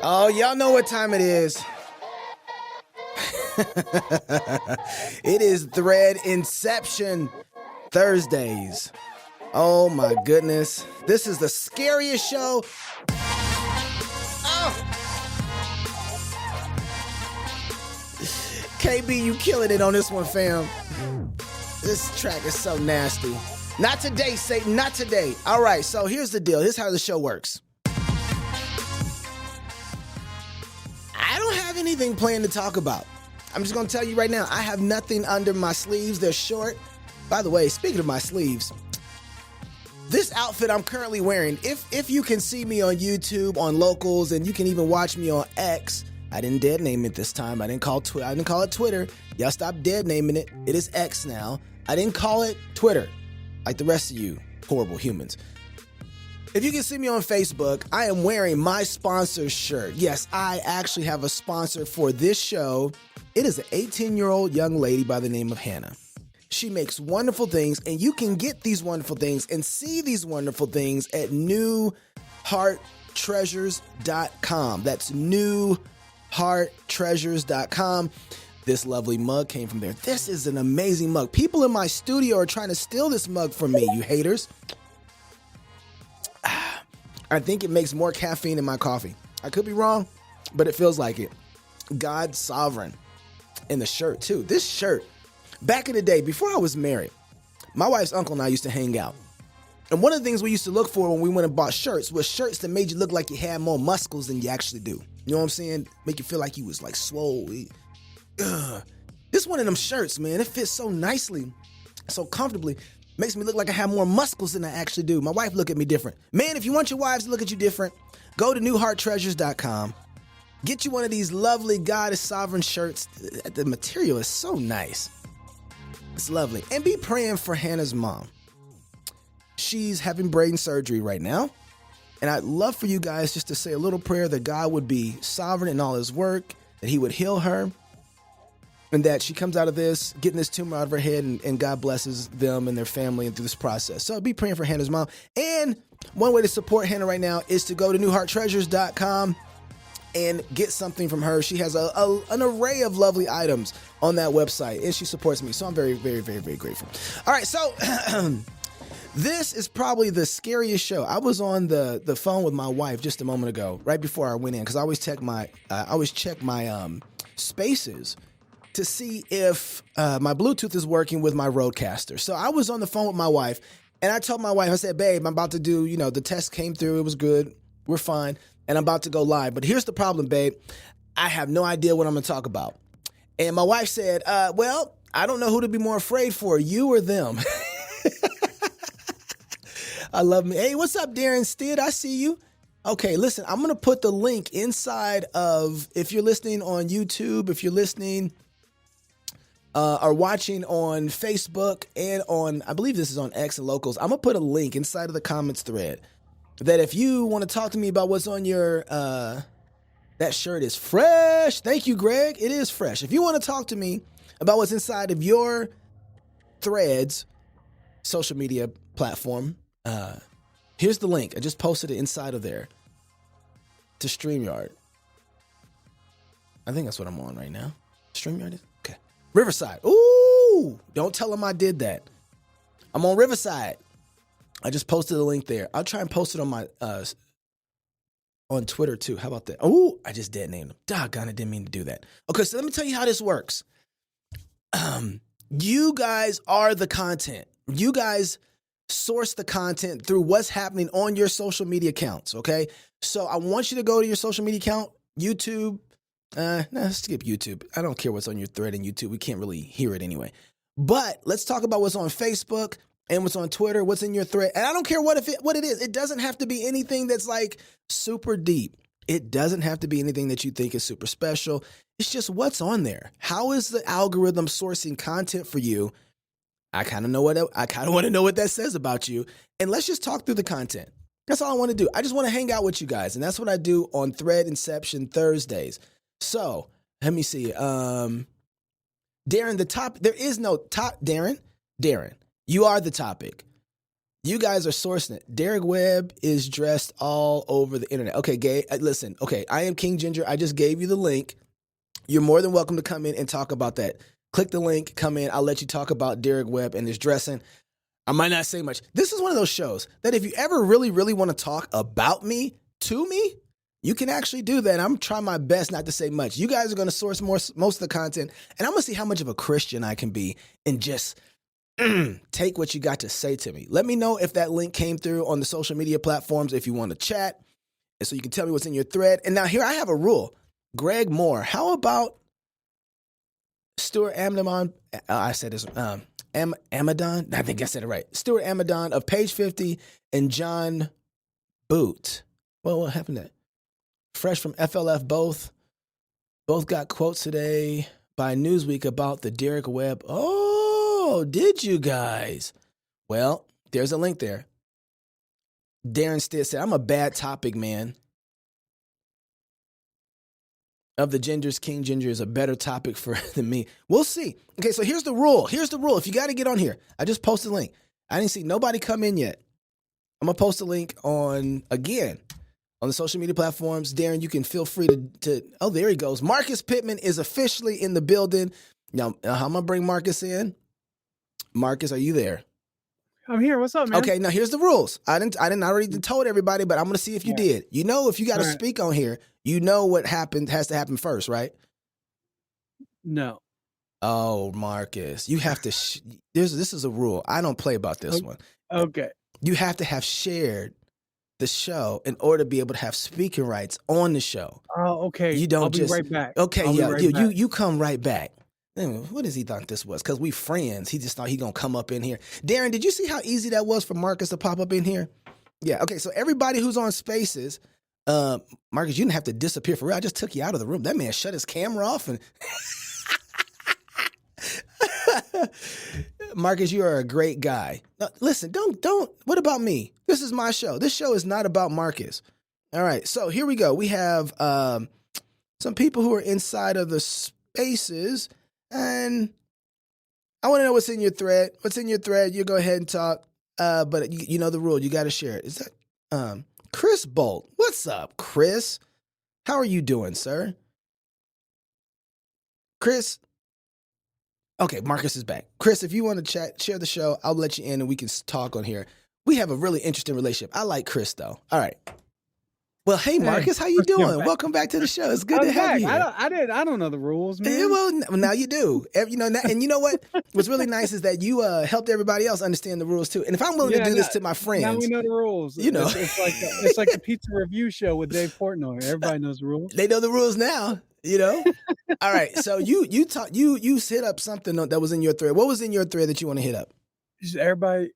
Oh, y'all know what time it is. It is Thread Inception Thursdays. Oh my goodness. This is the scariest show. Oh. KB, you killing it on this one, fam. This track is so nasty. Not today, Satan, not today. All right, so here's the deal. Here's how the show works. I don't have anything planned to talk about. I'm just going to tell you right now, I have nothing under my sleeves. They're short. By the way, speaking of my sleeves, this outfit I'm currently wearing, if you can see me on YouTube, on Locals, and you can even watch me on X, I didn't dead name it this time. I didn't call it Twitter. Y'all stop dead naming it. It is X now. I didn't call it Twitter, like the rest of you horrible humans. If you can see me on Facebook, I am wearing my sponsor shirt. Yes, I actually have a sponsor for this show. It is an 18-year-old young lady by the name of Hannah. She makes wonderful things, and you can get these wonderful things and see these wonderful things at newhearttreasures.com. That's newhearttreasures.com. This lovely mug came from there. This is an amazing mug. People in my studio are trying to steal this mug from me, you haters. I think it makes more caffeine in my coffee. I could be wrong, but it feels like it. God's sovereign. And the shirt, too. This shirt, back in the day, before I was married, my wife's uncle and I used to hang out. And one of the things we used to look for when we went and bought shirts was shirts that made you look like you had more muscles than you actually do. You know what I'm saying? Make you feel like you was like swole. This one of them shirts, man, it fits so nicely, so comfortably. Makes me look like I have more muscles than I actually do. My wife look at me different. Man, if you want your wives to look at you different, go to newhearttreasures.com. Get you one of these lovely God is Sovereign shirts. The material is so nice. It's lovely. And be praying for Hannah's mom. She's having brain surgery right now. And I'd love for you guys just to say a little prayer that God would be sovereign in all his work, that he would heal her, and that she comes out of this, getting this tumor out of her head, and God blesses them and their family and through this process. So be praying for Hannah's mom. And one way to support Hannah right now is to go to newhearttreasures.com and get something from her. She has an array of lovely items on that website, and she supports me. So I'm very, very, very, very grateful. All right, so this is probably the scariest show. I was on the phone with my wife just a moment ago, right before I went in, because I always check my spaces to see if my Bluetooth is working with my Rodecaster. So I was on the phone with my wife, and I told my wife, I said, babe, I'm about to do, the test came through. It was good. We're fine. And I'm about to go live. But here's the problem, babe. I have no idea what I'm going to talk about. And my wife said, well, I don't know who to be more afraid for, you or them. I love me. Hey, what's up, Darren Stead? I see you. Okay, listen, I'm going to put the link inside of, if you're listening on YouTube, if you're listening or watching on Facebook and on, I believe this is on X and Locals, I'm going to put a link inside of the comments thread that if you want to talk to me about what's on your, that shirt is fresh. Thank you, Greg. It is fresh. If you want to talk to me about what's inside of your Threads social media platform, here's the link. I just posted it inside of there to StreamYard. I think that's what I'm on right now. StreamYard is? Okay. Riverside. Ooh, don't tell them I did that. I'm on Riverside. I just posted a link there. I'll try and post it on my on Twitter too. How about that? Ooh, I just dead named them. Doggone, I didn't mean to do that. Okay, so let me tell you how this works. You guys are the content. You guys source the content through what's happening on your social media accounts, okay? So I want you to go to your social media account, YouTube. Skip YouTube. I don't care what's on your thread in YouTube. We can't really hear it anyway. But let's talk about what's on Facebook and what's on Twitter, what's in your thread. And I don't care what it is. It doesn't have to be anything that's like super deep. It doesn't have to be anything that you think is super special. It's just what's on there. How is the algorithm sourcing content for you? I kind of want to know what that says about you. And let's just talk through the content. That's all I want to do. I just want to hang out with you guys. And that's what I do on Thread Inception Thursdays. So let me see. Darren, there is no top. Darren, you are the topic. You guys are sourcing it. Derek Webb is dressed all over the internet. Okay, Gay, listen. Okay, I am King Ginger. I just gave you the link. You're more than welcome to come in and talk about that. Click the link, come in. I'll let you talk about Derek Webb and his dressing. I might not say much. This is one of those shows that if you ever really, really want to talk about me, to me, you can actually do that. I'm trying my best not to say much. You guys are going to source most of the content, and I'm going to see how much of a Christian I can be and just take what you got to say to me. Let me know if that link came through on the social media platforms if you want to chat, and so you can tell me what's in your thread. And now here I have a rule. Greg Moore, how about Stuart Amidon? I said this. Amidon? I think I said it right. Stuart Amidon of Page 50 and John Boot. Well, what happened there? Fresh from FLF both got quotes today by Newsweek about the Derek Webb. Oh, did you guys? Well, there's a link there. Darren Stitt said, I'm a bad topic, man. Of the gingers, King Ginger is a better topic than me. We'll see. Okay, so here's the rule. If you got to get on here, I just posted a link. I didn't see nobody come in yet. I'm going to post a link on the social media platforms. Darren, you can feel free to oh, there he goes. Marcus Pittman is officially in the building. Now, I'm going to bring Marcus in. Marcus, are you there? I'm here. What's up, man? Okay, now here's the rules. I already told everybody, but I'm going to see if you did. You know, if you got to speak on here, you know what has to happen first, right? No. Oh, Marcus, you have to. This is a rule. I don't play about this one. Okay. You have to have shared the show in order to be able to have speaking rights on the show. Oh, okay. You don't I'll be right back. Okay, back. You come right back. What does he thought this was? Because we friends. He just thought he gonna come up in here. Darren, did you see how easy that was for Marcus to pop up in here? Yeah. Okay. So everybody who's on Spaces, Marcus, you didn't have to disappear for real. I just took you out of the room. That man shut his camera off and. Marcus, you are a great guy. Now, listen, don't. What about me? This is my show. This show is not about Marcus. All right. So here we go. We have some people who are inside of the Spaces. And I want to know what's in your thread. What's in your thread? You go ahead and talk. But you know the rule. You got to share it. Is that Chris Bolt? What's up, Chris? How are you doing, sir? Chris? Okay, Marcus is back. Chris, if you want to chat, share the show, I'll let you in and we can talk on here. We have a really interesting relationship. I like Chris, though. All right. Well, hey, Marcus, how you doing? Welcome back to the show. It's good to have you here. I don't know the rules, man. Yeah, well, now you do. You know, and you know what? What's really nice is that you helped everybody else understand the rules too. And if I'm willing to do this to my friends, now we know the rules. You know, it's like the pizza review show with Dave Portnoy. Everybody knows the rules. They know the rules now. You know. All right. So you hit up something that was in your thread. What was in your thread that you want to hit up? Everybody,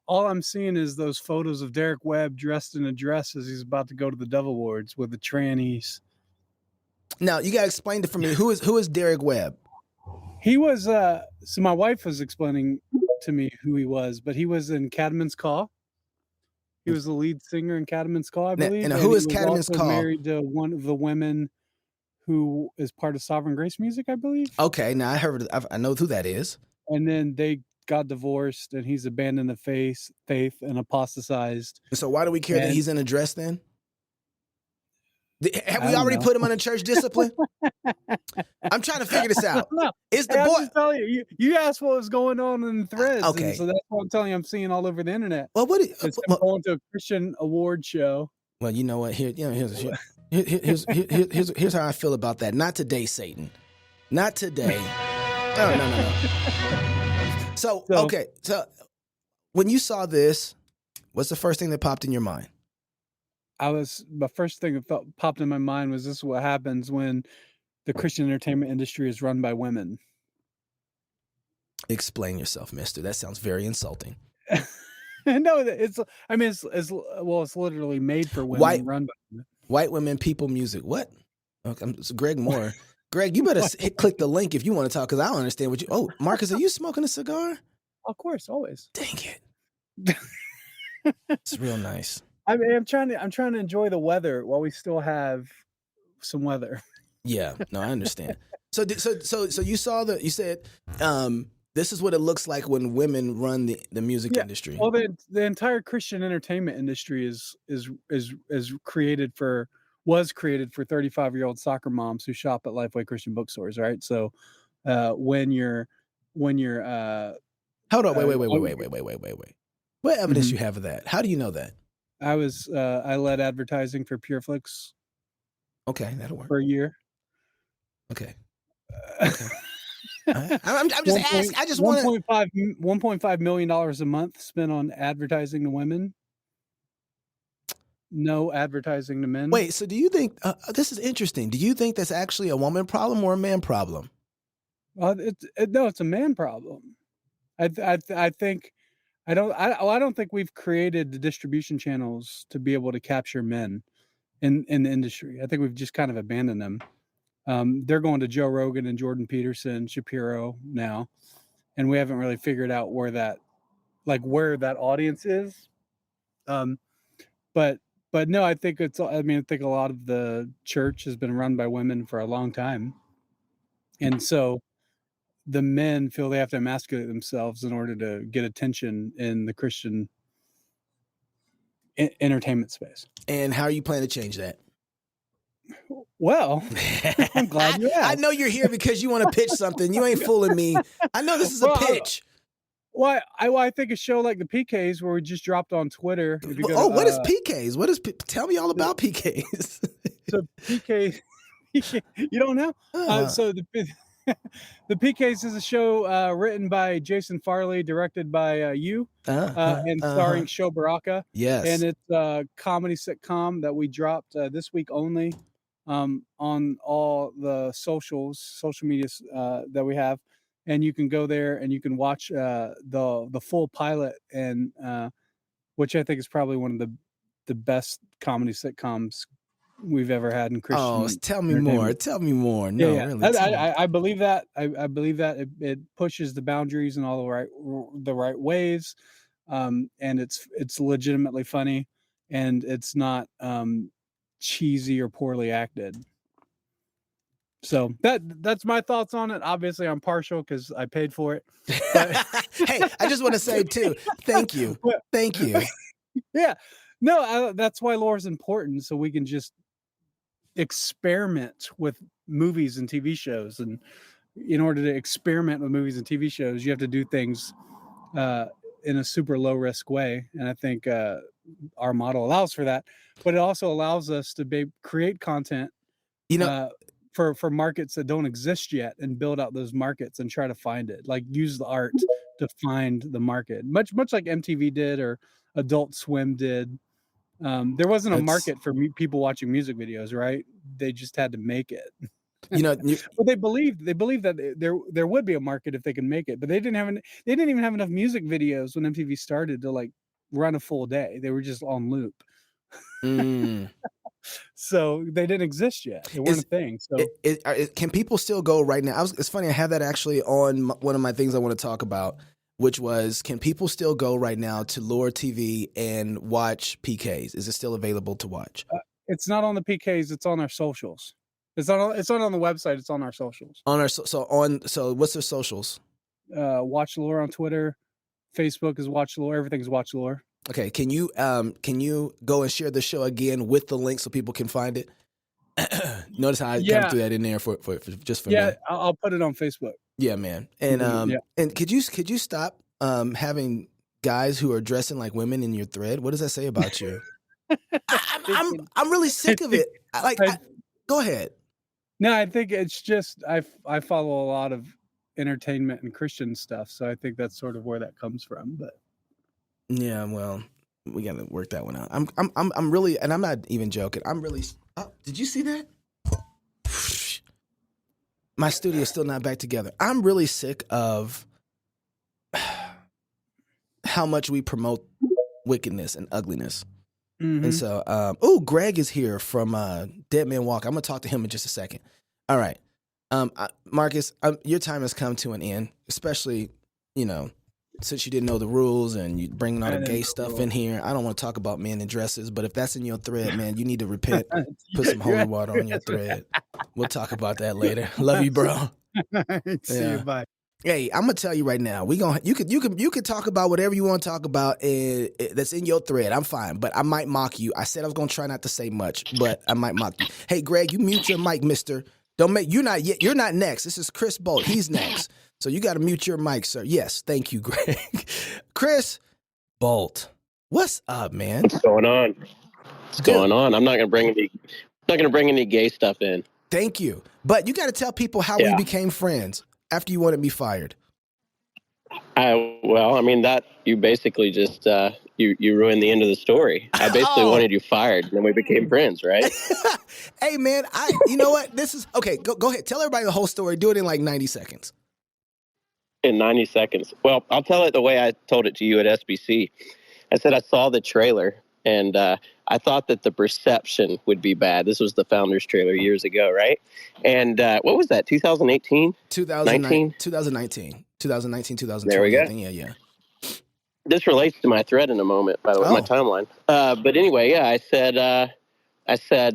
all I'm seeing is those photos of Derek Webb dressed in a dress as he's about to go to the Dove Awards with the trannies. Now you gotta explain it for me. Who is Derek Webb? He was so my wife was explaining to me who he was, but he was in Cadman's Call. He was the lead singer in Cadman's Call, I believe. And who is Cadman's Call? Married to one of the women who is part of Sovereign Grace Music, I believe. Okay, now I know who that is. And then they got divorced, and he's abandoned the faith and apostatized. So why do we care that he's in a dress then? Have we already put him under church discipline? I'm trying to figure this out. Is the boy? I'm telling you asked what was going on in the threads. Okay, so that's what I'm telling you. I'm seeing all over the internet. Well, it's going to a Christian award show. Well, you know what? Here's how I feel about that. Not today, Satan. Not today. No. So, okay. So when you saw this, what's the first thing that popped in your mind? The first thing that popped in my mind was this is what happens when the Christian entertainment industry is run by women. Explain yourself, mister. That sounds very insulting. No, it's literally made for women. Run by women. White women, people, music. What? Okay, it's Greg Moore. Greg, you better click the link if you want to talk, because I don't understand what you. Oh, Marcus, are you smoking a cigar? Of course, always. Dang it! It's real nice. I mean, I'm trying to enjoy the weather while we still have some weather. Yeah, no, I understand. So you saw you said This is what it looks like when women run the music industry. Well, the entire Christian entertainment industry was created for 35-year-old soccer moms who shop at Lifeway Christian bookstores, right? So when you're hold on, wait. What evidence you have of that? How do you know that? I led advertising for PureFlix. Okay, that'll work for a year. Okay. I'm just asking. I just want $1.5 million a month spent on advertising to women. No advertising to men. Wait, so do you think this is interesting? Do you think that's actually a woman problem or a man problem? No, it's a man problem. I think I don't think we've created the distribution channels to be able to capture men in the industry. I think we've just kind of abandoned them. They're going to Joe Rogan and Jordan Peterson, Shapiro now, and we haven't really figured out where that audience is. But no, I think I think a lot of the church has been run by women for a long time, and so the men feel they have to emasculate themselves in order to get attention in the Christian entertainment space. And how are you planning to change that? Well, I'm glad you asked. I know you're here because you want to pitch something. You ain't fooling me. I know this is a pitch. Well, I think a show like the PKs, where we just dropped on Twitter. What is PKs? Tell me all about PKs. So PK, you don't know? So the PKs is a show written by Jason Farley, directed by you, and starring Sho Baraka. Yes. And it's a comedy sitcom that we dropped this week only on all the social media that we have. And you can go there and you can watch the full pilot, and which I think is probably one of the best comedy sitcoms we've ever had in Christian. Oh, tell me more. Tell me more. No, yeah. Really. I believe that. I believe that it pushes the boundaries in all the right ways, and it's legitimately funny, and it's not cheesy or poorly acted. So that's my thoughts on it. Obviously, I'm partial because I paid for it. Hey, I just want to say too, thank you. Yeah, no, that's why lore is important, so we can just experiment with movies and TV shows. And in order to experiment with movies and TV shows, you have to do things in a super low risk way. And I think our model allows for that, but it also allows us to create content. For markets that don't exist yet, and build out those markets and try to find it, like use the art to find the market, much like MTV did or Adult Swim did. There wasn't a market for people watching music videos, right? They just had to make it. But they believed that there would be a market if they could make it, but they didn't even have enough music videos when MTV started to like run a full day. They were just on loop. So they didn't exist yet. They weren't a thing. So can people still go right now? It's funny. I have that actually on one of my things I want to talk about, which was, can people still go right now to Lore TV and watch PKs? Is it still available to watch? It's not on the PKs. It's on our socials. It's not on the website. It's on our socials. So what's their socials? Watch Lore on Twitter. Facebook is Watch Lore. Everything's Watch Lore. Okay, can you go and share the show again with the link so people can find it? Notice how I come through that in there for just for me. I'll put it on Facebook. Yeah, man. And and could you stop having guys who are dressing like women in your thread? What does that say about you? I'm really sick of it. Go ahead. No, I think it's just I follow a lot of entertainment and Christian stuff, so I think that's sort of where that comes from. But yeah, well, we gotta work that one out. I'm really, and I'm not even joking. I'm really. Oh, did you see that? My studio's still not back together. I'm really sick of how much we promote wickedness and ugliness. Mm-hmm. And so, Greg is here from Dead Man Walk. I'm gonna talk to him in just a second. All right, Marcus, your time has come to an end, especially since you didn't know the rules and you bringing all the gay stuff in here. I don't want to talk about men in dresses, but if that's in your thread, man, you need to repent. Put some holy water on your thread. We'll talk about that later. Love you, bro. See you. Bye. Hey, I'm gonna tell you right now. You could talk about whatever you want to talk about that's in your thread. I'm fine, but I might mock you. I said I was gonna try not to say much, but I might mock you. Hey, Greg, you mute your mic, Mister. Don't make you're not yet. You're not next. This is Chris Bolt. He's next, so you got to mute your mic, sir. Yes, thank you, Greg. Chris Bolt, what's up, man? What's going on? What's going on? I'm not gonna bring any gay stuff in. Thank you, but you got to tell people how we became friends after you wanted me fired. Well, I mean that you basically just you ruined the end of the story. I basically wanted you fired, and then we became friends, right? Hey, man, you know what? This is okay. Go ahead. Tell everybody the whole story. Do it in like 90 seconds. In 90 seconds. Well, I'll tell it the way I told it to you at SBC. I said I saw the trailer, and I thought that the perception would be bad. This was the Founders trailer years ago, right? And what was that, 2018? 2019. 2020. There we go. Yeah. This relates to my thread in a moment, by the way, my timeline. But anyway, yeah, I said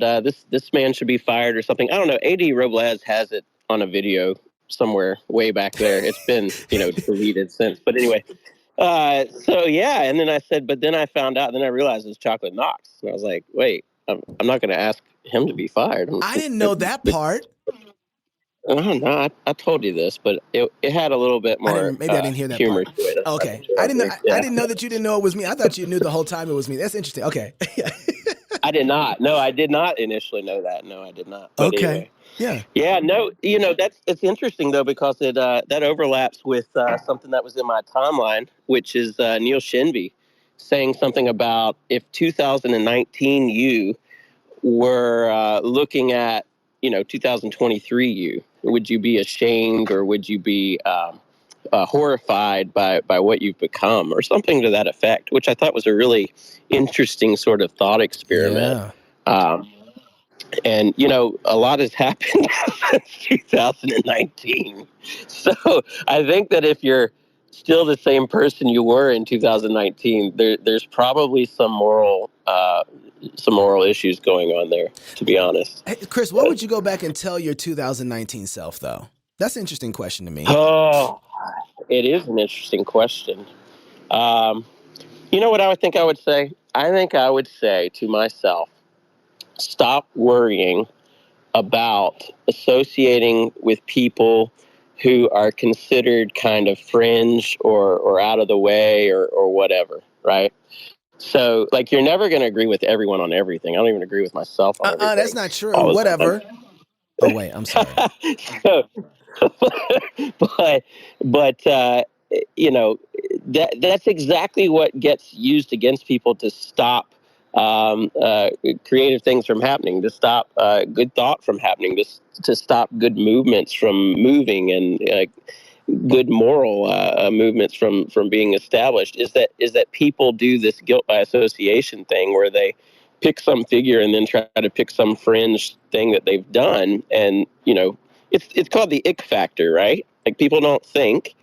this man should be fired or something. I don't know. AD Robles has it on a video somewhere way back there. It's been, deleted since. But anyway, so yeah. And then I said, but then I found out, then I realized it was Chocolate Knox. And I was like, wait, I'm not going to ask him to be fired. I didn't know that part. No, I told you this, but it had a little bit more. Maybe I didn't hear that humor part. To it. Okay, I didn't know that you didn't know it was me. I thought you knew the whole time it was me. That's interesting. Okay. I did not. No, I did not initially know that. No, I did not. But okay. Anyway. Yeah. Yeah. No. It's interesting though, because it that overlaps with something that was in my timeline, which is Neil Shenby saying something about if 2019 you were looking at 2023 you, would you be ashamed or would you be horrified by what you've become or something to that effect, which I thought was a really interesting sort of thought experiment. Yeah. And, a lot has happened since 2019. So I think that if you're still the same person you were in 2019, there's probably some moral issues going on there, to be honest. Hey, Chris, what would you go back and tell your 2019 self, though? That's an interesting question to me. Oh, it is an interesting question. You know what I would say? I think I would say to myself, stop worrying about associating with people who are considered kind of fringe or out of the way or whatever, right? So, you're never going to agree with everyone on everything. I don't even agree with myself on everything. That's not true. Whatever. Oh, wait, I'm sorry. But that's exactly what gets used against people to stop creative things from happening, to stop good thought from happening, to stop good movements from moving, and good moral movements from being established. Is that people do this guilt by association thing where they pick some figure and then try to pick some fringe thing that they've done, and it's called the ick factor, right? Like, people don't think,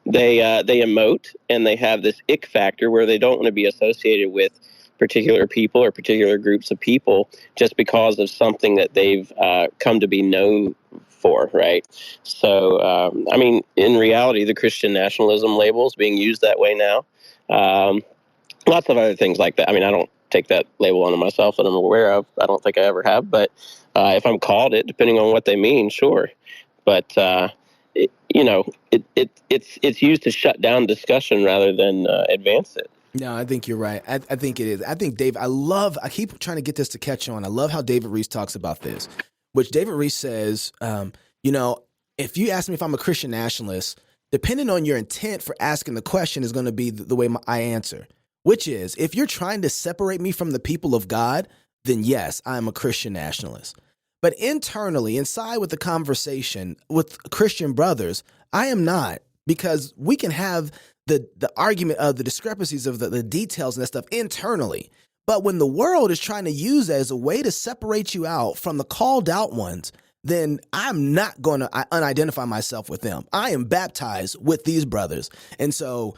they emote, and they have this ick factor where they don't want to be associated with particular people or particular groups of people just because of something that they've come to be known for, right? So, in reality, the Christian nationalism label is being used that way now. Lots of other things like that. I don't take that label onto myself that I'm aware of. I don't think I ever have, but if I'm called it, depending on what they mean, sure. But it's used to shut down discussion rather than advance it. No, I think you're right. I think it is. I think, Dave, I keep trying to get this to catch on. I love how David Reese talks about this, which David Reese says, if you ask me if I'm a Christian nationalist, depending on your intent for asking the question is going to be the way I answer, which is, if you're trying to separate me from the people of God, then yes, I'm a Christian nationalist. But internally, inside with the conversation with Christian brothers, I am not, because we can have the argument of the discrepancies of the details and that stuff internally. But when the world is trying to use that as a way to separate you out from the called out ones, then I'm not going to unidentify myself with them. I am baptized with these brothers. And so,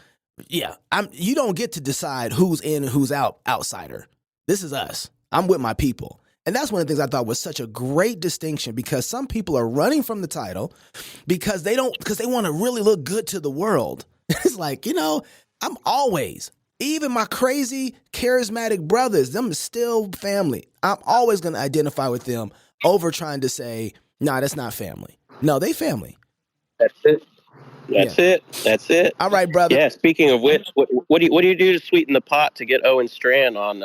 yeah, you don't get to decide who's in and who's out, outsider. This is us. I'm with my people. And that's one of the things I thought was such a great distinction, because some people are running from the title because they want to really look good to the world. It's like, I'm always, even my crazy charismatic brothers, them is still family. I'm always going to identify with them over trying to say, nah, that's not family. No, they family. That's it. That's it. All right, brother. Yeah. Speaking of which, what do you do to sweeten the pot to get Owen Strand on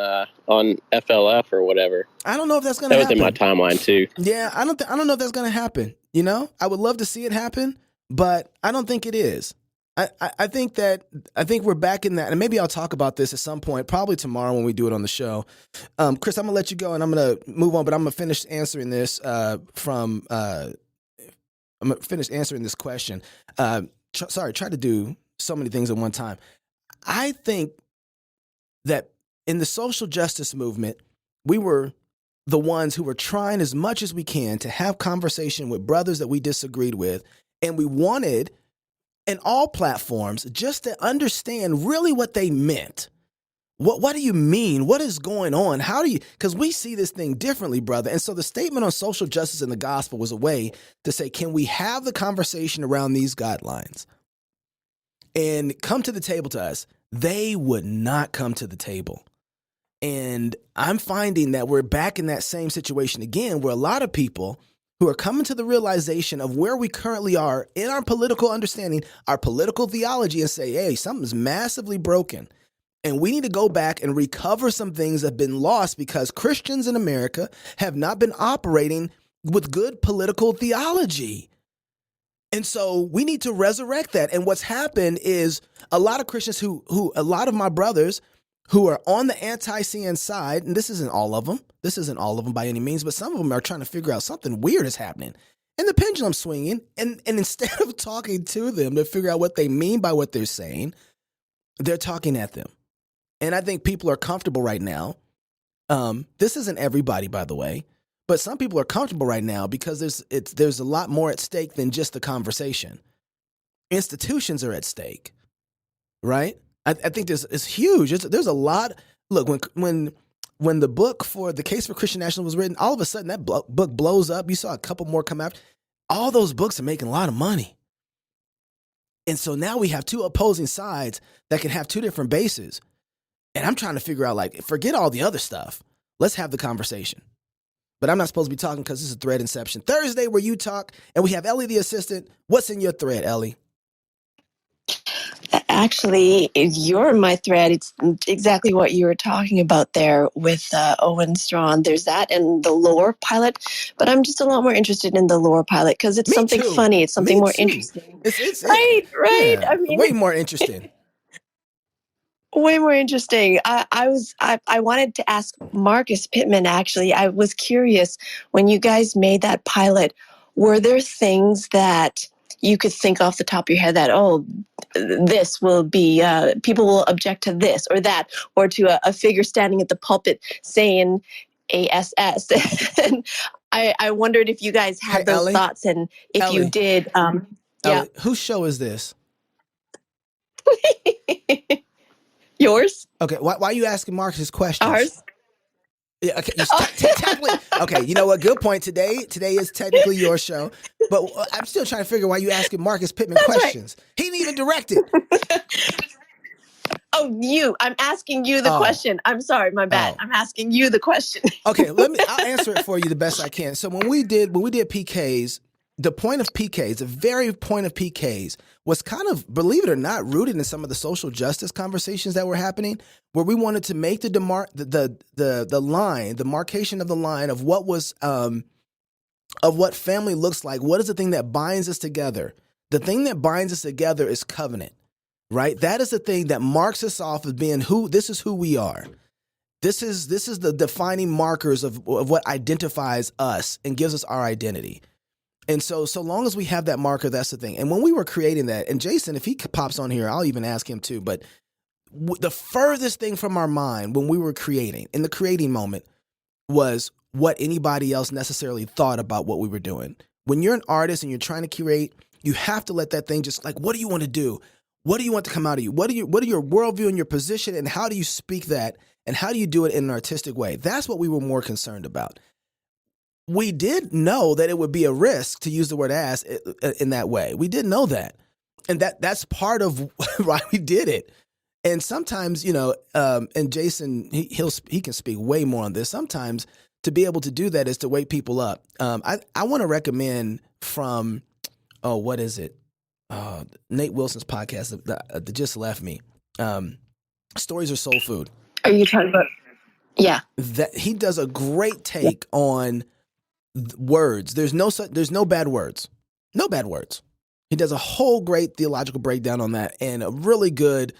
FLF or whatever? I don't know if that's going to happen. That was in my timeline too. Yeah, I don't know if that's going to happen. I would love to see it happen, but I don't think it is. I think we're back in that, and maybe I'll talk about this at some point, probably tomorrow when we do it on the show. Chris, I'm gonna let you go, and I'm gonna move on, but I'm gonna finish answering this I'm gonna finish answering this question. Try to do so many things at one time. I think that in the social justice movement, we were the ones who were trying as much as we can to have conversation with brothers that we disagreed with, and we wanted, in all platforms, just to understand really what they meant. What do you mean? What is going on? Because we see this thing differently, brother. And so the statement on social justice in the gospel was a way to say, can we have the conversation around these guidelines and come to the table to us? They would not come to the table. And I'm finding that we're back in that same situation again, where a lot of people who are coming to the realization of where we currently are in our political understanding, our political theology, and say, hey, something's massively broken. And we need to go back and recover some things that have been lost because Christians in America have not been operating with good political theology. And so we need to resurrect that. And what's happened is a lot of Christians a lot of my brothers who are on the anti-CN side, and this isn't all of them by any means, but some of them are trying to figure out something weird is happening. And the pendulum's swinging, and instead of talking to them to figure out what they mean by what they're saying, they're talking at them. And I think people are comfortable right now. This isn't everybody, by the way, but some people are comfortable right now because there's a lot more at stake than just the conversation. Institutions are at stake, right? I think it's huge. There's a lot. Look, when the book for The Case for Christian Nationalism was written, all of a sudden that book blows up. You saw a couple more come out. All those books are making a lot of money. And so now we have two opposing sides that can have two different bases. And I'm trying to figure out, forget all the other stuff. Let's have the conversation. But I'm not supposed to be talking because this is Thread Inception Thursday where you talk. And we have Ellie, the assistant. What's in your thread, Ellie? Actually, you're my thread. It's exactly what you were talking about there with Owen Strawn. There's that and the lore pilot. But I'm just a lot more interested in the lore pilot because it's something funny. It's something more interesting. It's right. Yeah, I mean, way more interesting. Way more interesting. I wanted to ask Marcus Pittman, actually. I was curious, when you guys made that pilot, were there things that you could think off the top of your head that, this will be, people will object to this or that, or to a figure standing at the pulpit saying ASS? And I wondered if you guys had those Ellie, thoughts, and if Ellie, you did. Ellie, whose show is this? Yours? Okay, why are you asking Marcus questions? Ours? Yeah, okay. Technically, okay. You know what? Good point. Today is technically your show, but I'm still trying to figure why you asking Marcus Pittman questions. Right. He didn't even direct it. I'm asking you the question. I'm sorry, my bad. I'm asking you the question. Okay, I'll answer it for you the best I can. So when we did PKs, the point of PKs, the very point of PKs was kind of, believe it or not, rooted in some of the social justice conversations that were happening, where we wanted to make the demarcation of the line of what was of what family looks like. What is the thing that binds us together? The thing that binds us together is covenant, right? That is the thing that marks us off as being this is who we are. This is the defining markers of what identifies us and gives us our identity. And so long as we have that marker, that's the thing. And when we were creating that, and Jason, if he pops on here, I'll even ask him too, but the furthest thing from our mind when we were creating, in the creating moment, was what anybody else necessarily thought about what we were doing. When you're an artist and you're trying to curate, you have to let that thing just, what do you want to do? What do you want to come out of you? What are your worldview and your position, and how do you speak that And how do you do it in an artistic way? That's what we were more concerned about. We did know that it would be a risk to use the word ass in that way. We did know that. And that's part of why we did it. And sometimes, and Jason, he can speak way more on this. Sometimes to be able to do that is to wake people up. I want to recommend from, what is it? Nate Wilson's podcast that just left me. Stories are soul food. Are you talking about? Yeah. That he does a great take on words. There's no bad words. No bad words. He does a whole great theological breakdown on that and a really good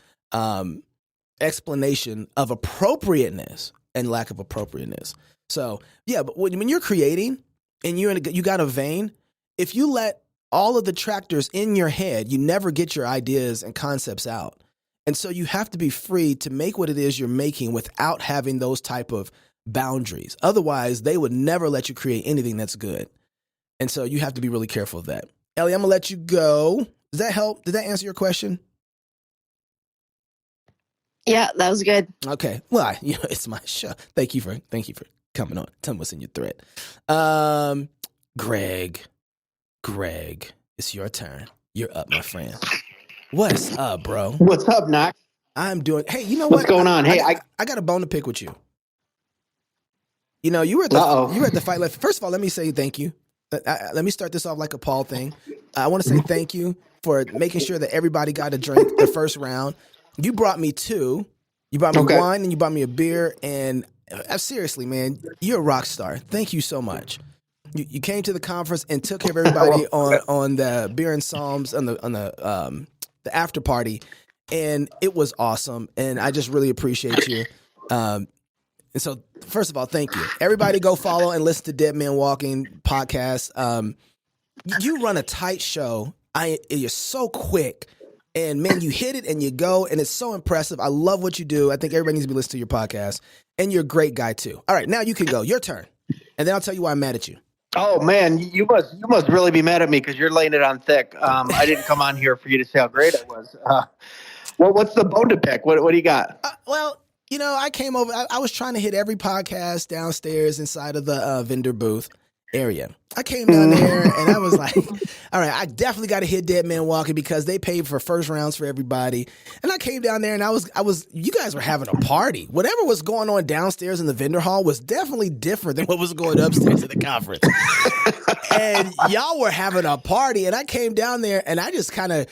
explanation of appropriateness and lack of appropriateness. So, yeah, but when you're creating and you got a vein, if you let all of the tractors in your head, you never get your ideas and concepts out. And so you have to be free to make what it is you're making without having those type of boundaries. Otherwise, they would never let you create anything that's good. And so you have to be really careful of that. Ellie, I'm going to let you go. Does that help? Did that answer your question? Yeah, that was good. Okay. Well, it's my show. Thank you for coming on. Tell me what's in your thread. Greg, it's your turn. You're up, my friend. What's up, bro? What's up, Knox? I'm doing. Hey, you know what? What's going on? Hey, I got a bone to pick with you. You were at the fight left. First of all, let me say thank you. Let me start this off like a Paul thing. I want to say thank you for making sure that everybody got a drink the first round. You brought me two. You brought me wine and you brought me a beer. And seriously, man, you're a rock star. Thank you so much. You came to the conference and took care of everybody on the beer and psalms on the after party, and it was awesome. And I just really appreciate you. And so, first of all, thank you. Everybody, go follow and listen to Dead Man Walking podcast. You run a tight show. You're so quick. And man, you hit it and you go, and it's so impressive. I love what you do. I think everybody needs to be listening to your podcast. And you're a great guy too. All right, now you can go. Your turn. And then I'll tell you why I'm mad at you. Oh man, you must really be mad at me because you're laying it on thick. I didn't come on here for you to say how great I was. What's the bone to pick? What do you got? I came over. I was trying to hit every podcast downstairs inside of the vendor booth area. I came down there and I was like, all right, I definitely got to hit Dead Man Walking because they paid for first rounds for everybody. And I came down there and I was, you guys were having a party. Whatever was going on downstairs in the vendor hall was definitely different than what was going upstairs at the conference. And y'all were having a party and I came down there and I just kind of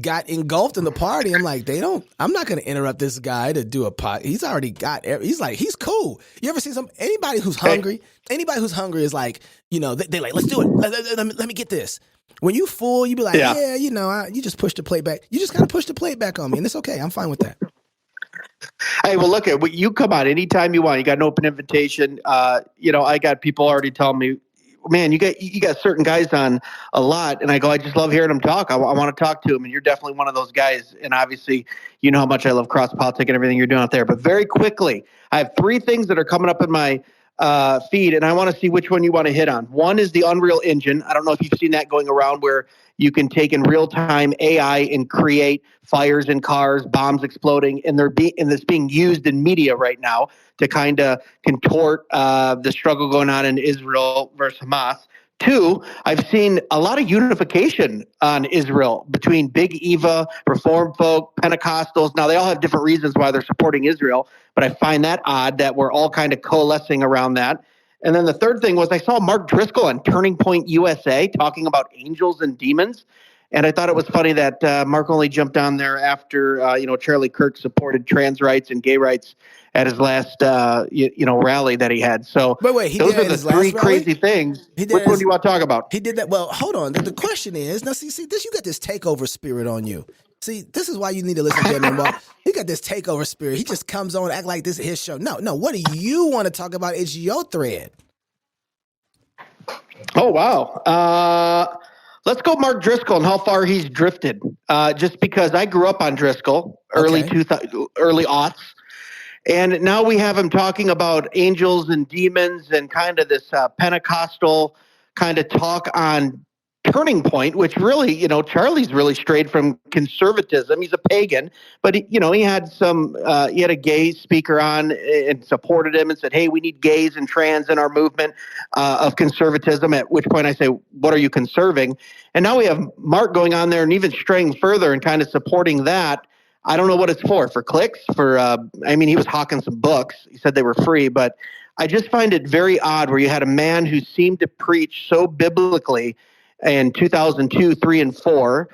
got engulfed in the party. I'm like, I'm not going to interrupt this guy to do a pot. He's already got, he's cool. You ever see anybody who's hungry? Anybody who's hungry is like, they like, let's do it. Let me get this. When you full, you be like, you just push the plate back. You just got to push the plate back on me. And it's okay. I'm fine with that. Hey, well, look, you come on anytime you want. You got an open invitation. I got people already telling me, man, you got certain guys on a lot. And I go, I just love hearing them talk. I want to talk to them. And you're definitely one of those guys. And obviously, you know how much I love cross politic and everything you're doing out there. But very quickly, I have three things that are coming up in my feed, and I want to see which one you want to hit on. One is the Unreal Engine. I don't know if you've seen that going around where you can take in real time AI and create fires in cars, bombs exploding, and it's being used in media right now to kind of contort the struggle going on in Israel versus Hamas. Two, I've seen a lot of unification on Israel between Big Eva, Reform folk, Pentecostals. Now, they all have different reasons why they're supporting Israel, but I find that odd that we're all kind of coalescing around that. And then the third thing was I saw Mark Driscoll on Turning Point USA talking about angels and demons. And I thought it was funny that Mark only jumped on there after, Charlie Kirk supported trans rights and gay rights at his last, rally that he had. So wait, those are the three crazy things. Which one do you want to talk about? He did that. Well, hold on. The question is, now see this, you got this takeover spirit on you. See, this is why you need to listen to Dead Man Walk. He got this takeover spirit. He just comes on and act like this is his show. No. What do you want to talk about? It's your thread. Oh, wow. Let's go Mark Driscoll and how far he's drifted. Just because I grew up on Driscoll, early aughts. And now we have him talking about angels and demons and kind of this Pentecostal kind of talk on turning point, which really, Charlie's really strayed from conservatism. He's a pagan, but he had a gay speaker on and supported him and said, hey, we need gays and trans in our movement of conservatism, at which point I say, what are you conserving? And now we have Mark going on there and even straying further and kind of supporting that. I don't know what it's for clicks, he was hawking some books. He said they were free, but I just find it very odd where you had a man who seemed to preach so biblically in 2002, 3, and 4.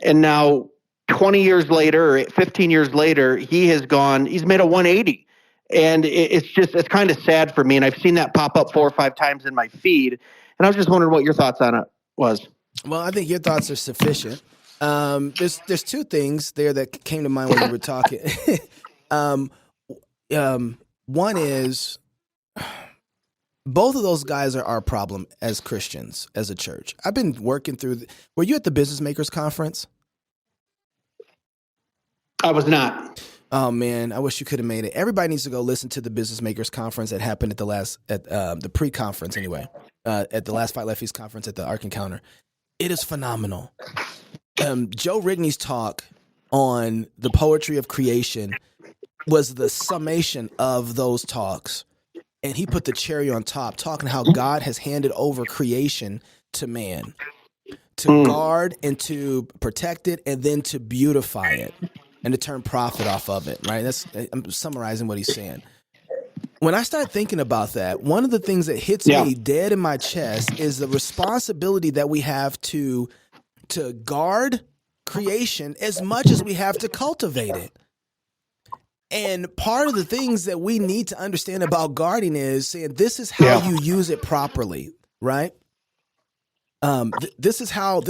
And now 20 years later, or 15 years later, he's made a 180. And it's kind of sad for me. And I've seen that pop up 4 or 5 times in my feed. And I was just wondering what your thoughts on it was. Well, I think your thoughts are sufficient. There's 2 things there that came to mind when you were talking. One is, both of those guys are our problem as Christians, as a church. I've been working through. Were you at the Business Makers Conference? I was not. Oh man, I wish you could have made it. Everybody needs to go listen to the Business Makers Conference that happened at the pre-conference anyway, at the last Fight Left Feast conference at the Ark Encounter. It is phenomenal. Joe Rigney's talk on the poetry of creation was the summation of those talks. And he put the cherry on top, talking how God has handed over creation to man to guard and to protect it and then to beautify it and to turn profit off of it, right? I'm summarizing what he's saying. When I start thinking about that, one of the things that hits me dead in my chest is the responsibility that we have to guard creation as much as we have to cultivate it. And part of the things that we need to understand about guarding is saying this is how you use it properly, right? This is how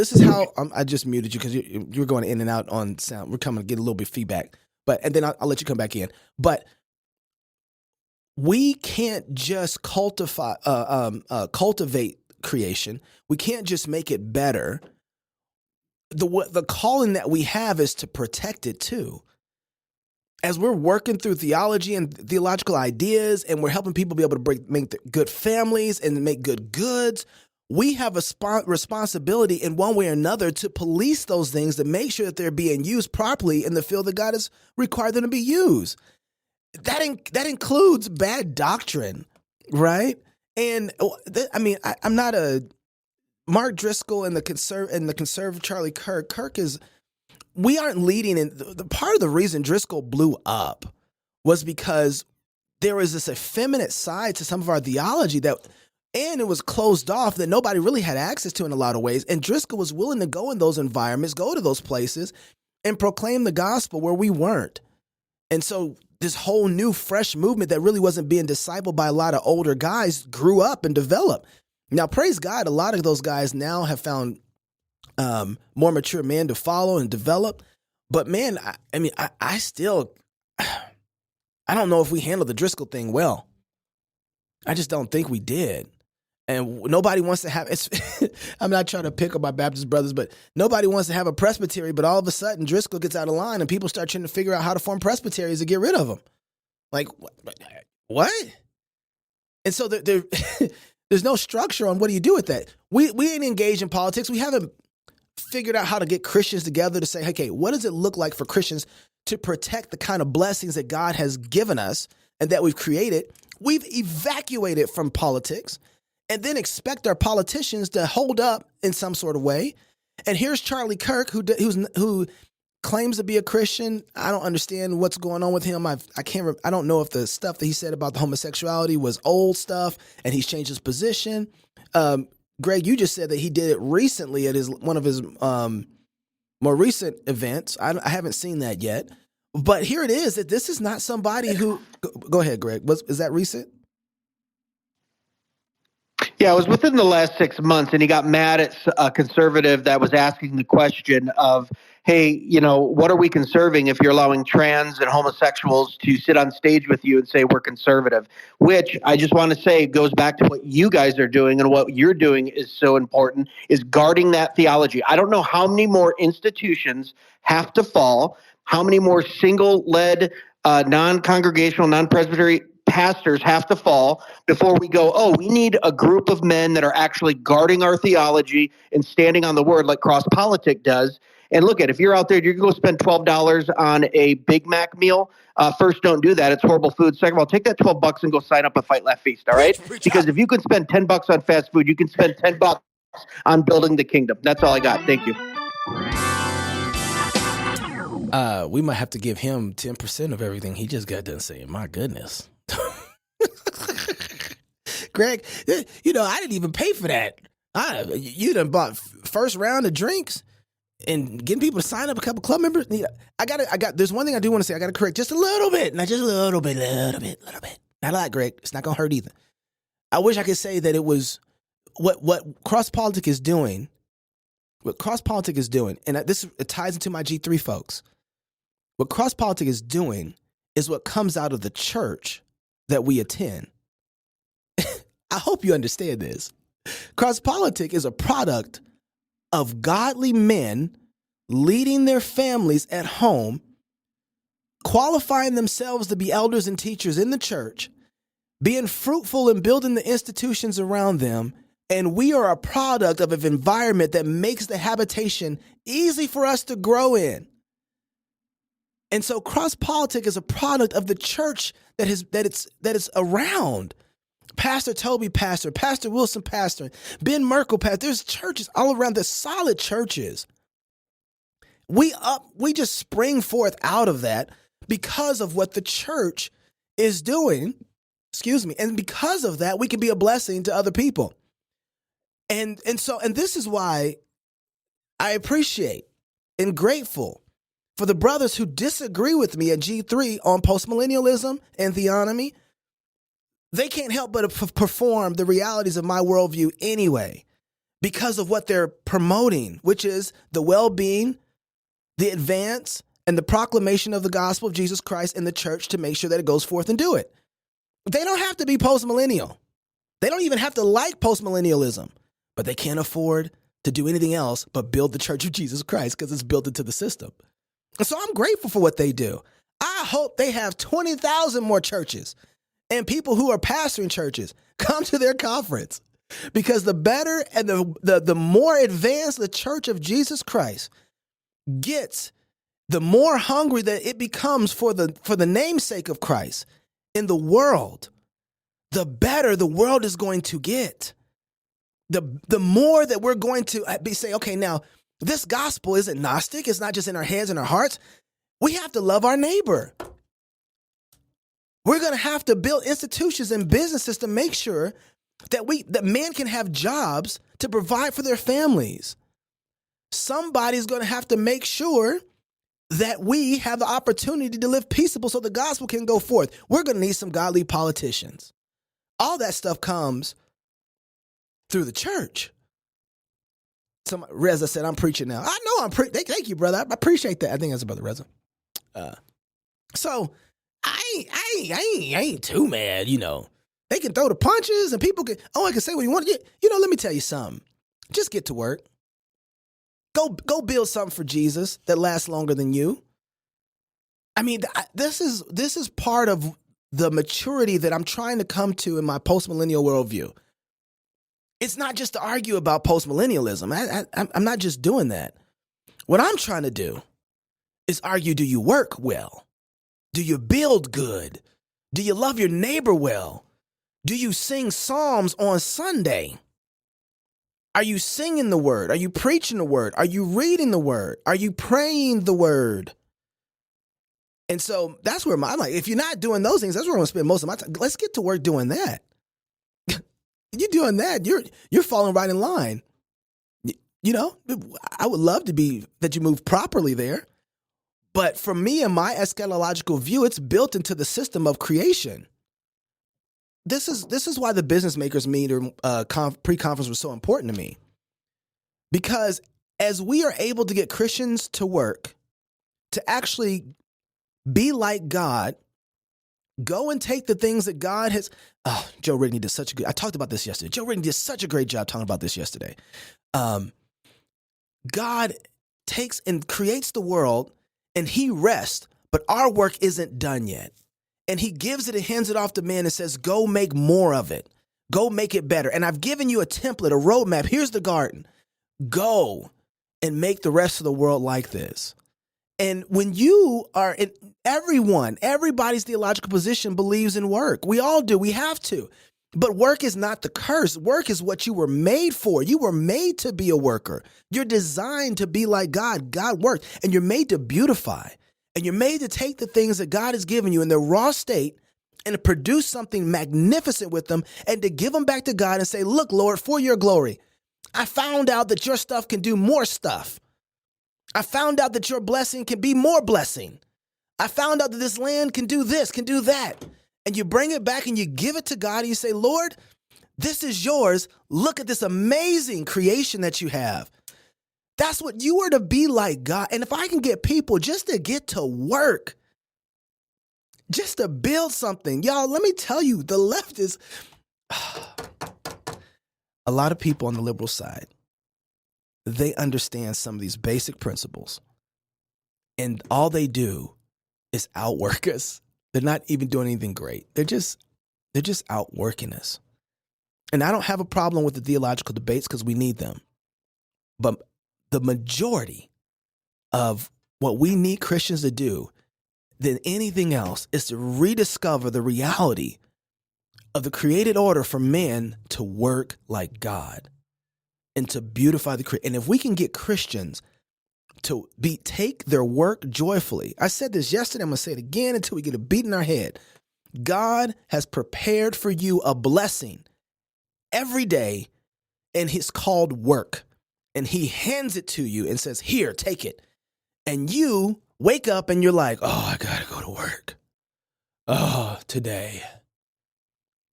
I just muted you because you were going in and out on sound. We're coming to get a little bit of feedback, and then I'll let you come back in. But we can't just cultivate creation. We can't just make it better. The calling that we have is to protect it too. As we're working through theology and theological ideas, and we're helping people be able to make good families and make good goods, we have a responsibility in one way or another to police those things to make sure that they're being used properly in the field that God has required them to be used. That includes bad doctrine, right? And I'm not a Mark Driscoll and the conservative Charlie Kirk. Kirk is. We aren't leading in the part of the reason Driscoll blew up was because there was this effeminate side to some of our theology and it was closed off that nobody really had access to in a lot of ways. And Driscoll was willing to go in those environments, go to those places and proclaim the gospel where we weren't. And so this whole new fresh movement that really wasn't being discipled by a lot of older guys grew up and developed. Now, praise God, a lot of those guys now have found more mature men to follow and develop. But man, I still, I don't know if we handled the Driscoll thing well. I just don't think we did. And nobody wants to have, I'm not trying to pick up my Baptist brothers, but nobody wants to have a presbytery, but all of a sudden Driscoll gets out of line and people start trying to figure out how to form presbyteries to get rid of them. Like, what? And so there's no structure on what do you do with that. We ain't engaged in politics. We haven't figured out how to get Christians together to say, okay, what does it look like for Christians to protect the kind of blessings that God has given us and that we've created? We've evacuated from politics and then expect our politicians to hold up in some sort of way. And here's Charlie Kirk, who claims to be a Christian. I don't understand what's going on with him. I don't know if the stuff that he said about the homosexuality was old stuff and he's changed his position. Greg, you just said that he did it recently at one of his more recent events. I haven't seen that yet, but here it is that this is not somebody who. Go ahead, Greg. Is that recent? Yeah, it was within the last 6 months, and he got mad at a conservative that was asking the question of, hey, what are we conserving if you're allowing trans and homosexuals to sit on stage with you and say we're conservative? Which I just want to say goes back to what you guys are doing, and what you're doing is so important, is guarding that theology. I don't know how many more institutions have to fall, how many more single-led, non-congregational, non-presbytery pastors have to fall before we go, oh, we need a group of men that are actually guarding our theology and standing on the word like Cross Politic does. And look if you're out there, you're going to go spend $12 on a Big Mac meal. First, don't do that. It's horrible food. Second of all, take that $12 and go sign up at Fight Laugh Feast. All right? Because if you can spend $10 on fast food, you can spend $10 on building the kingdom. That's all I got. Thank you. We might have to give him 10% of everything he just got done saying. My goodness. Greg, I didn't even pay for that. You done bought first round of drinks and getting people to sign up, a couple club members. There's one thing I do want to say. I got to correct just a little bit. Not just a little bit. Not a lot, Greg. It's not going to hurt either. I wish I could say that it was what Cross Politic is doing. What Cross Politic is doing, and it ties into my G3 folks. What Cross Politic is doing is what comes out of the church that we attend. I hope you understand this. Cross Politic is a product of godly men leading their families at home, qualifying themselves to be elders and teachers in the church, being fruitful in building the institutions around them. And we are a product of an environment that makes the habitation easy for us to grow in. And so Cross Politic is a product of the church that is around. Pastor Toby, Pastor Wilson, Pastor Ben Merkel, Pastor. There's churches all around. There's solid churches. We just spring forth out of that because of what the church is doing. And because of that, we can be a blessing to other people. And this is why I appreciate and grateful for the brothers who disagree with me at G3 on postmillennialism and theonomy. They can't help but perform the realities of my worldview anyway because of what they're promoting, which is the well-being, the advance, and the proclamation of the gospel of Jesus Christ in the church to make sure that it goes forth and do it. They don't have to be postmillennial. They don't even have to like postmillennialism. But they can't afford to do anything else but build the church of Jesus Christ because it's built into the system. And so I'm grateful for what they do. I hope they have 20,000 more churches and people who are pastoring churches come to their conference, because the better and the more advanced the church of Jesus Christ gets, the more hungry that it becomes for the namesake of Christ in the world, the better the world is going to get. The more that we're going to say, okay, now this gospel isn't Gnostic. It's not just in our heads and our hearts. We have to love our neighbor. We're going to have to build institutions and businesses to make sure that men can have jobs to provide for their families. Somebody's going to have to make sure that we have the opportunity to live peaceable so the gospel can go forth. We're going to need some godly politicians. All that stuff comes through the church. Reza said, I'm preaching now. I know I'm preaching. Thank you, brother. I appreciate that. I think that's Brother Reza. So I ain't too mad, They can throw the punches and people can, I can say what you want. Let me tell you something. Just get to work. Go build something for Jesus that lasts longer than you. I mean, this is part of the maturity that I'm trying to come to in my postmillennial worldview. It's not just to argue about postmillennialism. I'm not just doing that. What I'm trying to do is argue, do you work well? Do you build good? Do you love your neighbor well? Do you sing psalms on Sunday? Are you singing the word? Are you preaching the word? Are you reading the word? Are you praying the word? And so that's where I'm like, if you're not doing those things, that's where I'm going to spend most of my time. Let's get to work doing that. You're doing that, you're falling right in line. I would love to be that you move properly there. But for me and my eschatological view, it's built into the system of creation. This is why the business makers meeting pre-conference was so important to me. Because as we are able to get Christians to work, to actually be like God, go and take the things that God has. Oh, Joe Rigney did such a good. I talked about this yesterday. Joe Rigney did such a great job talking about this yesterday. God takes and creates the world and he rests, but our work isn't done yet. And he gives it and hands it off to men and says, go make more of it. Go make it better. And I've given you a template, a roadmap. Here's the garden. Go and make the rest of the world like this. And when you are in everybody's theological position believes in work. We all do. We have to. But work is not the curse. Work is what you were made for. You were made to be a worker. You're designed to be like God. God worked. And you're made to beautify. And you're made to take the things that God has given you in their raw state and to produce something magnificent with them and to give them back to God and say, look, Lord, for your glory, I found out that your stuff can do more stuff. I found out that your blessing can be more blessing. I found out that this land can do this, can do that. And you bring it back and you give it to God and you say, Lord, this is yours. Look at this amazing creation that you have. That's what you are to be like, God. And if I can get people just to get to work, just to build something, y'all, let me tell you, the left is a lot of people on the liberal side. They understand some of these basic principles, and all they do is outwork us. They're not even doing anything great. They're just outworking us. And I don't have a problem with the theological debates because we need them. But the majority of what we need Christians to do than anything else is to rediscover the reality of the created order for men to work like God and to beautify the creation. And if we can get Christians to take their work joyfully. I said this yesterday, I'm going to say it again until we get a beat in our head. God has prepared for you a blessing every day, and it's called work. And he hands it to you and says, here, take it. And you wake up and you're like, oh, I got to go to work. Oh, today.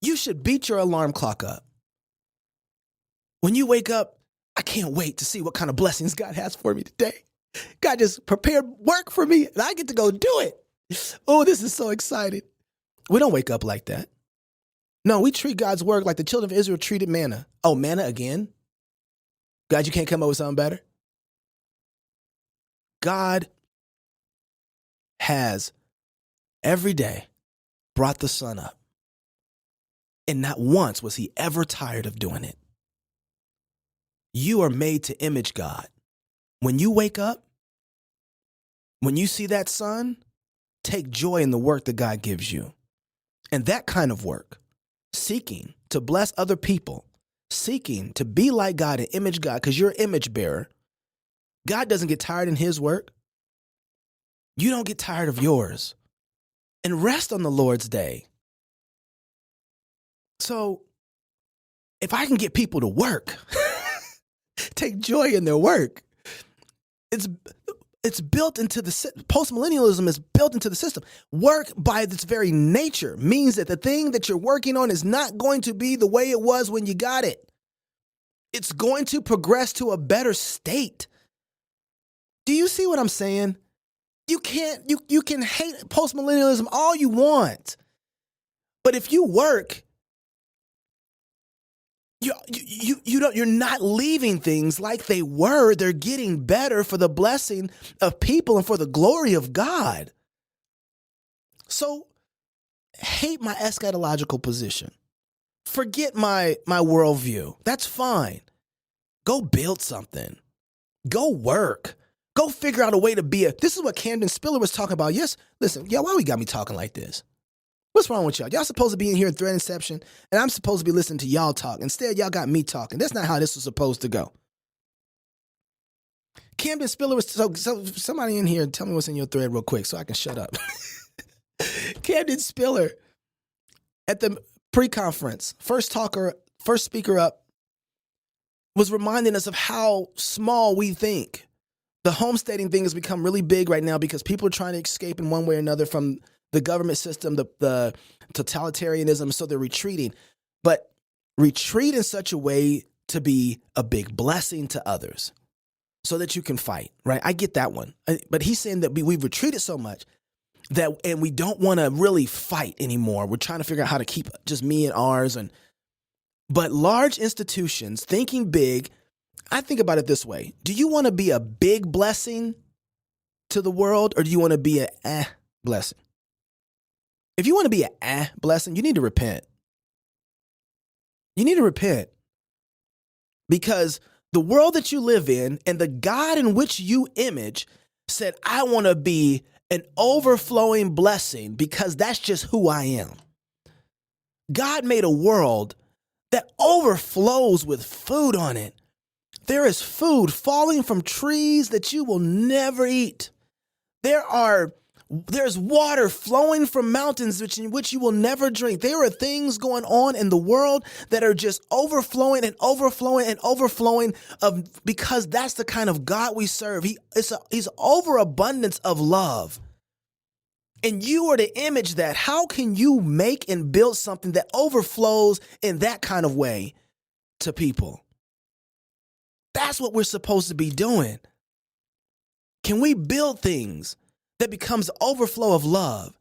You should beat your alarm clock up. When you wake up, I can't wait to see what kind of blessings God has for me today. God just prepared work for me and I get to go do it. Oh, this is so exciting. We don't wake up like that. No, we treat God's work like the children of Israel treated manna. Oh, manna again? God, you can't come up with something better? God has every day brought the sun up. And not once was he ever tired of doing it. You are made to image God. When you wake up, when you see that sun, take joy in the work that God gives you. And that kind of work, seeking to bless other people, seeking to be like God and image God, because you're an image bearer. God doesn't get tired in his work. You don't get tired of yours. And rest on the Lord's day. So if I can get people to work, take joy in their work, it's built into the postmillennialism is built into the system. Work by its very nature means that the thing that you're working on is not going to be the way it was when you got it. It's going to progress to a better state. Do you see what I'm saying? You can hate postmillennialism all you want. But if you work, you're not leaving things like they were. They're getting better for the blessing of people and for the glory of God. So hate my eschatological position. Forget my worldview. That's fine. Go build something. Go work. Go figure out a way to be this is what Camden Spiller was talking about. Yes, listen, y'all, why we got me talking like this? What's wrong with y'all? Y'all supposed to be in here in Thread Inception, and I'm supposed to be listening to y'all talk. Instead, y'all got me talking. That's not how this was supposed to go. Camden Spiller was, so somebody in here, tell me what's in your thread real quick so I can shut up. Camden Spiller at the pre-conference, first speaker up, was reminding us of how small we think. The homesteading thing has become really big right now because people are trying to escape in one way or another from the government system, the totalitarianism, so they're retreating. But retreat in such a way to be a big blessing to others so that you can fight, right? I get that one. But he's saying that we've retreated so much and we don't want to really fight anymore. We're trying to figure out how to keep just me and ours. But large institutions thinking big, I think about it this way. Do you want to be a big blessing to the world or do you want to be a blessing? If you want to be an blessing, you need to repent. You need to repent because the world that you live in and the God in which you image said, I want to be an overflowing blessing because that's just who I am. God made a world that overflows with food on it. There is food falling from trees that you will never eat. There's water flowing from mountains which you will never drink. There are things going on in the world that are just overflowing and overflowing and overflowing because that's the kind of God we serve. He's overabundance of love. And you are to image that. How can you make and build something that overflows in that kind of way to people? That's what we're supposed to be doing. Can we build things that becomes overflow of love?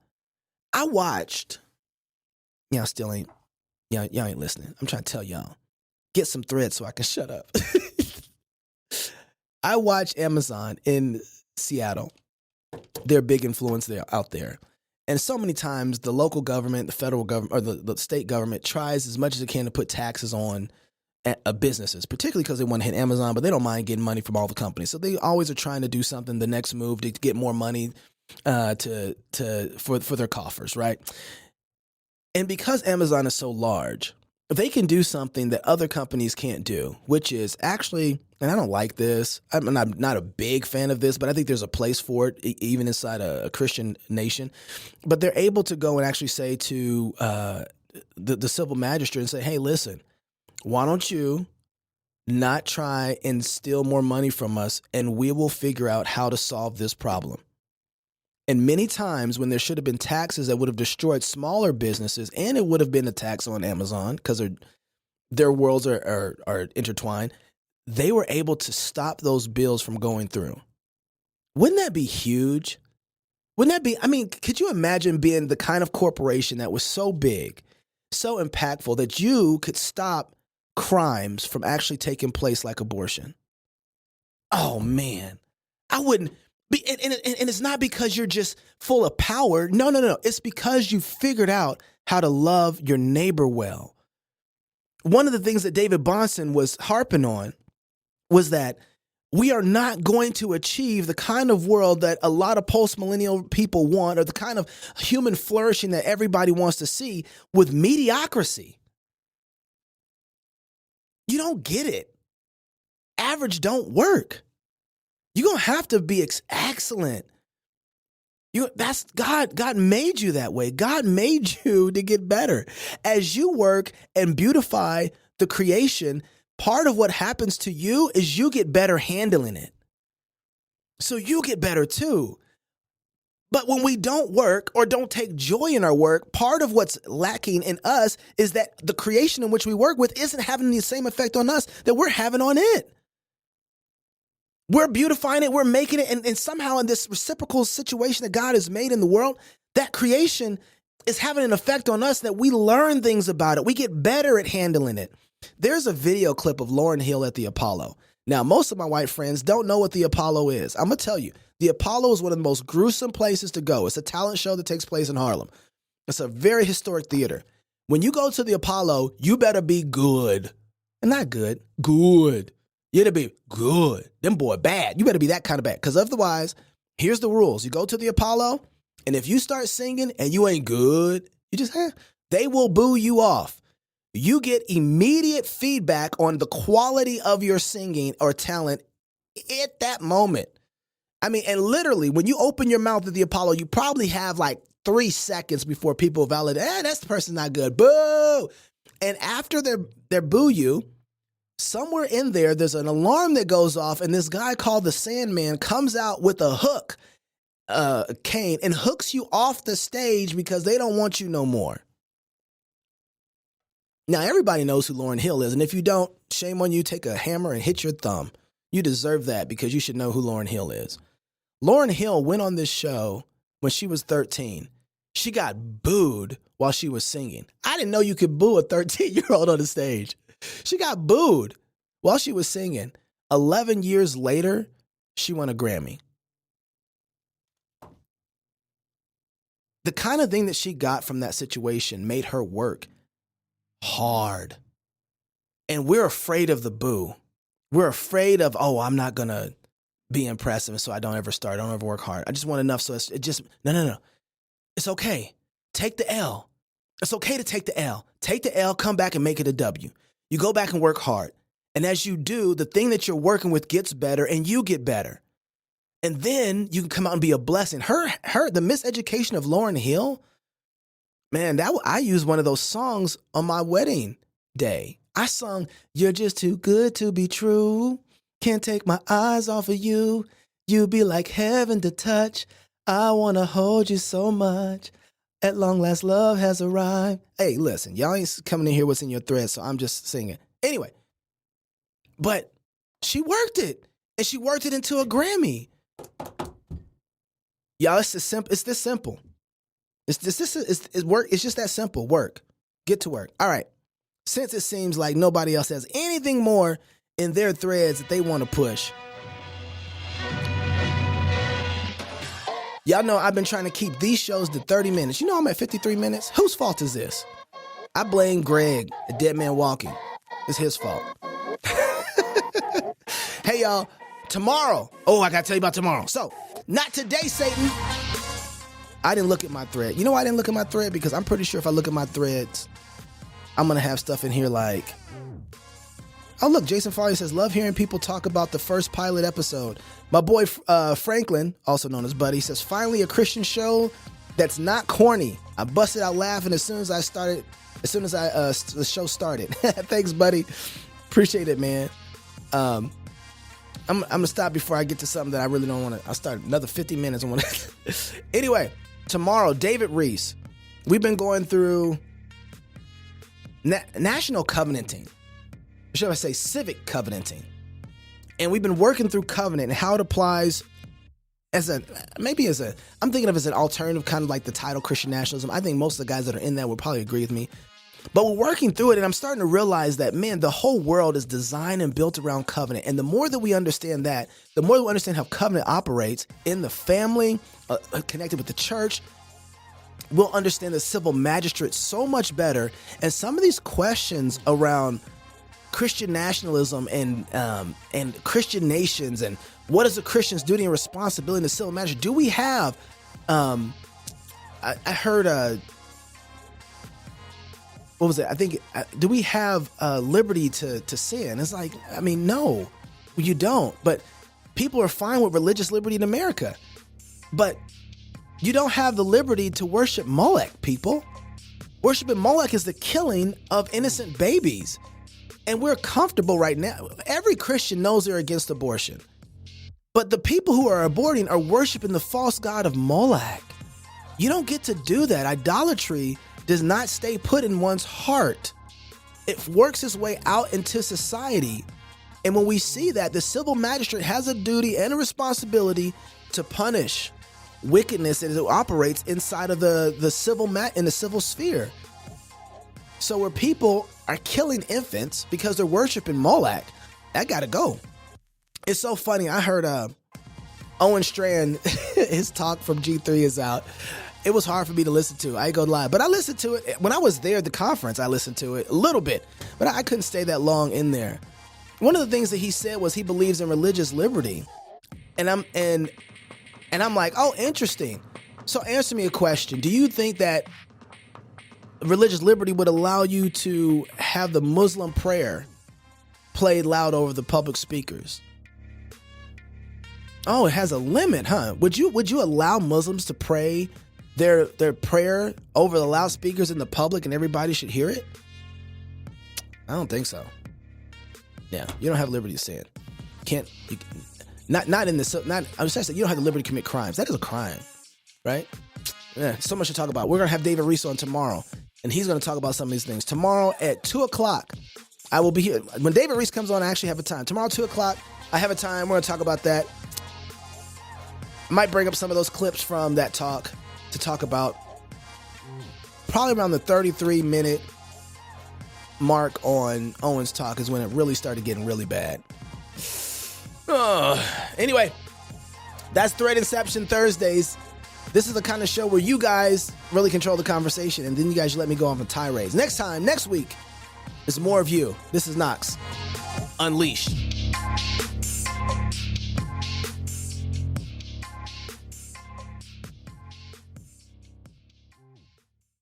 I watched, y'all ain't listening. I'm trying to tell y'all, get some threads so I can shut up. I watch Amazon in Seattle. They're a big influence out there. And so many times the local government, the federal government, or the state government tries as much as it can to put taxes on businesses, particularly because they want to hit Amazon, but they don't mind getting money from all the companies. So they always are trying to do something, the next move to get more money for their coffers, right? And because Amazon is so large, they can do something that other companies can't do, which is actually, and I don't like this, I'm not a big fan of this, but I think there's a place for it, even inside a Christian nation. But they're able to go and actually say to the civil magistrate and say, hey, listen, why don't you not try and steal more money from us, and we will figure out how to solve this problem. And many times when there should have been taxes that would have destroyed smaller businesses, and it would have been a tax on Amazon because their worlds are intertwined, they were able to stop those bills from going through. Wouldn't that be huge? Wouldn't that be, I mean, could you imagine being the kind of corporation that was so big, so impactful that you could stop crimes from actually taking place like abortion? Oh man, I wouldn't be, and it's not because you're just full of power. No. It's because you figured out how to love your neighbor well. One of the things that David Bahnsen was harping on was that we are not going to achieve the kind of world that a lot of post-millennial people want, or the kind of human flourishing that everybody wants to see, with mediocrity. You don't get it. Average don't work. You're going to have to be excellent. That's God. God made you that way. God made you to get better. As you work and beautify the creation, part of what happens to you is you get better handling it. So you get better too. But when we don't work or don't take joy in our work, part of what's lacking in us is that the creation in which we work with isn't having the same effect on us that we're having on it. We're beautifying it, we're making it, and somehow in this reciprocal situation that God has made in the world, that creation is having an effect on us that we learn things about it. We get better at handling it. There's a video clip of Lauryn Hill at the Apollo. Now, most of my white friends don't know what the Apollo is. I'm going to tell you, the Apollo is one of the most gruesome places to go. It's a talent show that takes place in Harlem. It's a very historic theater. When you go to the Apollo, you better be good. And not good, good. You better be good. Them boy bad. You better be that kind of bad. Because otherwise, here's the rules. You go to the Apollo, and if you start singing and you ain't good, you just, they will boo you off. You get immediate feedback on the quality of your singing or talent at that moment. I mean, and literally, when you open your mouth at the Apollo, you probably have like 3 seconds before people validate, that's the person not good. Boo! And after they boo you, somewhere in there's an alarm that goes off, and this guy called the Sandman comes out with a hook, cane, and hooks you off the stage because they don't want you no more. Now, everybody knows who Lauryn Hill is, and if you don't, shame on you. Take a hammer and hit your thumb. You deserve that because you should know who Lauryn Hill is. Lauryn Hill went on this show when she was 13. She got booed while she was singing. I didn't know you could boo a 13-year-old on the stage. She got booed while she was singing. 11 years later, she won a Grammy. the kind of thing that she got from that situation made her work hard. And we're afraid of the boo. We're afraid of, oh, I'm not going to be impressive, so I don't ever start. I don't ever work hard. I just want enough, so it just, no. It's okay. Take the L. It's okay to take the L. Take the L, come back and make it a W. You go back and work hard. And as you do, the thing that you're working with gets better and you get better. And then you can come out and be a blessing. The miseducation of Lauryn Hill, man, I used one of those songs on my wedding day. I sung, "You're just too good to be true. Can't take my eyes off of you. You be like heaven to touch. I want to hold you so much. At long last, love has arrived." Hey, listen, y'all ain't coming in here what's in your thread, so I'm just singing. Anyway, but she worked it, and she worked it into a Grammy. Y'all, it's this simple. It's this simple. It's work. It's just that simple. Work. Get to work. All right. Since it seems like nobody else has anything more in their threads that they want to push, y'all know I've been trying to keep these shows to 30 minutes. You know I'm at 53 minutes. Whose fault is this? I blame Greg, the Dead Man Walking. It's his fault. Hey, y'all. Tomorrow. Oh, I got to tell you about tomorrow. So, not today, Satan. I didn't look at my thread. You know why I didn't look at my thread? Because I'm pretty sure if I look at my threads, I'm going to have stuff in here like, oh, look, Jason Farley says, love hearing people talk about the first pilot episode. My boy Franklin, also known as Buddy, says, finally a Christian show that's not corny. I busted out laughing as soon as the show started. Thanks, Buddy. Appreciate it, man. I'm going to stop before I get to something that I really don't want to. I'll start another 50 minutes. Anyway, tomorrow, David Reese. We've been going through national covenanting. Or should I say civic covenanting? And we've been working through covenant and how it applies I'm thinking of as an alternative, kind of like the title Christian nationalism. I think most of the guys that are in that will probably agree with me. But we're working through it, and I'm starting to realize that, man, the whole world is designed and built around covenant. And the more that we understand that, the more we understand how covenant operates in the family, connected with the church, we'll understand the civil magistrate so much better. And some of these questions around Christian nationalism and Christian nations and what is a Christian's duty and responsibility in the civil magistrate? Do we have, I heard, what was it? I think, do we have liberty to sin? It's like, I mean, no, you don't. But people are fine with religious liberty in America. But you don't have the liberty to worship Molech, people. Worshiping Molech is the killing of innocent babies. And we're comfortable right now. Every Christian knows they're against abortion. But the people who are aborting are worshiping the false god of Molech. You don't get to do that. Idolatry does not stay put in one's heart. It works its way out into society. And when we see that, the civil magistrate has a duty and a responsibility to punish wickedness that operates inside of the civil sphere. So where people are killing infants because they're worshiping Molech, that gotta go. It's so funny. I heard Owen Strand, his talk from G3 is out. It was hard for me to listen to. I ain't gonna lie. But I listened to it. When I was there at the conference, I listened to it a little bit. But I couldn't stay that long in there. One of the things that he said was he believes in religious liberty. And I'm like, oh, interesting. So answer me a question. Do you think that religious liberty would allow you to have the Muslim prayer played loud over the public speakers? Oh, it has a limit, huh? Would you allow Muslims to pray their prayer over the loudspeakers in the public and everybody should hear it? I don't think so. Yeah, you don't have liberty to sin. Not in this. Not. I was saying you don't have the liberty to commit crimes. That is a crime, right? Yeah, so much to talk about. We're gonna have David Reese on tomorrow, and he's gonna talk about some of these things tomorrow at 2:00. I will be here when David Reese comes on. I actually have a time tomorrow, 2:00. I have a time. We're gonna talk about that. I might bring up some of those clips from that talk to talk about. Probably around the 33-minute mark on Owen's talk is when it really started getting really bad. Anyway, that's Thread Inception Thursdays. This is the kind of show where you guys really control the conversation, and then you guys let me go off on tirades. Next week, is more of you. This is Knox. Unleashed.